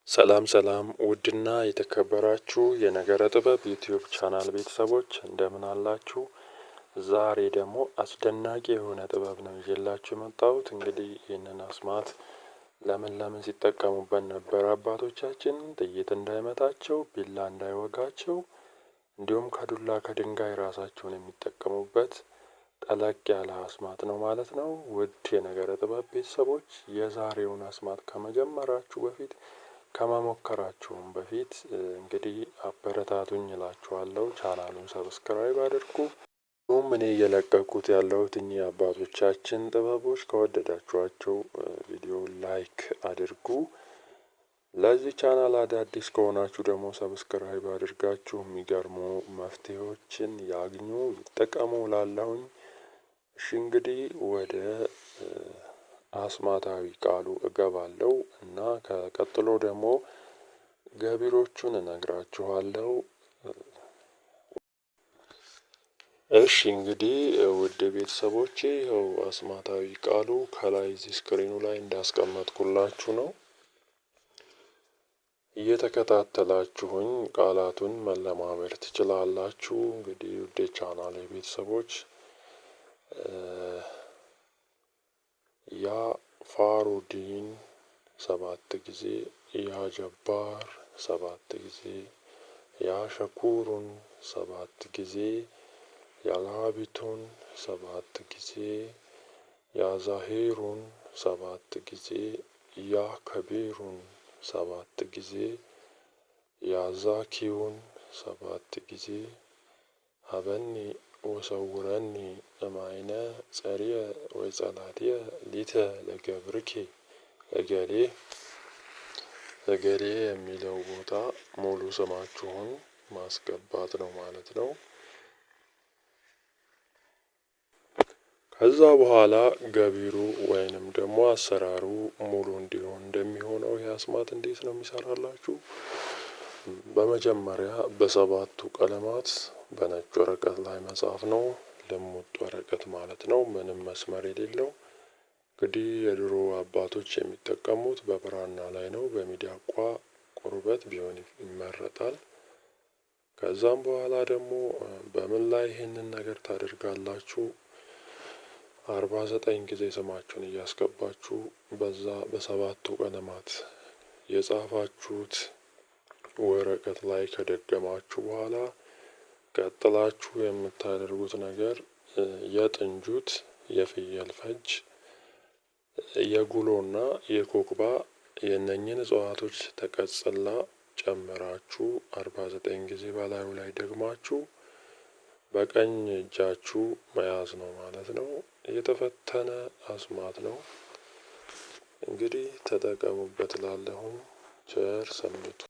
ሰላም ሰላም ውድና የተከበራችሁ የነገረ ጥበብ ዩቲዩብ ቻናል ቤተሰቦች እንደምን አላችሁ? ዛሬ ደግሞ አስደናቂ የሆነ ጥበብ ነው ይዤላችሁ የመጣሁት። እንግዲህ ይህንን አስማት ለምን ሲጠቀሙበት ነበር አባቶቻችን? ጥይት እንዳይመታቸው፣ ቢላ እንዳይወጋቸው፣ እንዲሁም ከዱላ ከድንጋይ ራሳቸውን የሚጠቀሙበት ጠለቅ ያለ አስማት ነው ማለት ነው። ውድ የነገረ ጥበብ ቤተሰቦች የዛሬውን አስማት ከመጀመራችሁ በፊት ከመሞከራችሁም በፊት እንግዲህ አበረታቱኝ እላችኋለሁ። ቻናሉን ሰብስክራይብ አድርጉ። እኔ እየለቀኩት ያለሁት እኚህ አባቶቻችን ጥበቦች ከወደዳችኋቸው ቪዲዮ ላይክ አድርጉ። ለዚህ ቻናል አዳዲስ ከሆናችሁ ደግሞ ሰብስክራይብ አድርጋችሁ የሚገርሙ መፍትሄዎችን ያግኙ፣ ይጠቀሙ ላለሁኝ። እሺ እንግዲህ ወደ አስማታዊ ቃሉ እገባለሁ እና ከቀጥሎ ደግሞ ገቢሮቹን እነግራችኋለሁ። እሺ እንግዲህ ውድ ቤተሰቦቼ ይኸው አስማታዊ ቃሉ ከላይ እዚህ ስክሪኑ ላይ እንዳስቀመጥኩላችሁ ነው። እየተከታተላችሁኝ ቃላቱን መለማመድ ትችላላችሁ። እንግዲህ ውድ ቻናሌ ቤተሰቦች ያ ፋሩዲን 7 ጊዜ፣ ያ ጀባር 7 ጊዜ፣ ያ ሸኩሩን 7 ጊዜ፣ ያ ላቢቱን 7 ጊዜ፣ ያ ዛሂሩን 7 ጊዜ፣ ያ ከቢሩን 7 ጊዜ፣ ያ ዛኪውን 7 ጊዜ ሀበኒ ወሰውረኒ እማይነ ጸሪየ ወይ ጸላትየ ሊተ ለገብርኪ እገሌ እገሌ የሚለው ቦታ ሙሉ ስማችሁን ማስገባት ነው ማለት ነው። ከዛ በኋላ ገቢሩ ወይንም ደግሞ አሰራሩ ሙሉ እንዲሆን እንደሚሆነው ይህ አስማት እንዴት ነው የሚሰራላችሁ? በመጀመሪያ በሰባቱ ቀለማት በነጭ ወረቀት ላይ መጻፍ ነው። ልሙጥ ወረቀት ማለት ነው፣ ምንም መስመር የሌለው። እንግዲህ የድሮ አባቶች የሚጠቀሙት በብራና ላይ ነው። በሚዳቋ ቁርበት ቢሆን ይመረጣል። ከዛም በኋላ ደግሞ በምን ላይ ይህንን ነገር ታደርጋላችሁ? 49 ጊዜ ስማችሁን እያስገባችሁ በዛ በሰባቱ ቀለማት የጻፋችሁት ወረቀት ላይ ከደገማችሁ በኋላ ቀጥላችሁ የምታደርጉት ነገር የጥንጁት፣ የፍየል ፈጅ፣ የጉሎና የኮክባ የእነኝህን እጽዋቶች ተቀጽላ ጨምራችሁ 49 ጊዜ በላዩ ላይ ደግማችሁ በቀኝ እጃችሁ መያዝ ነው ማለት ነው። የተፈተነ አስማት ነው። እንግዲህ ተጠቀሙበት ላለሁም ቸር ሰንብቱ።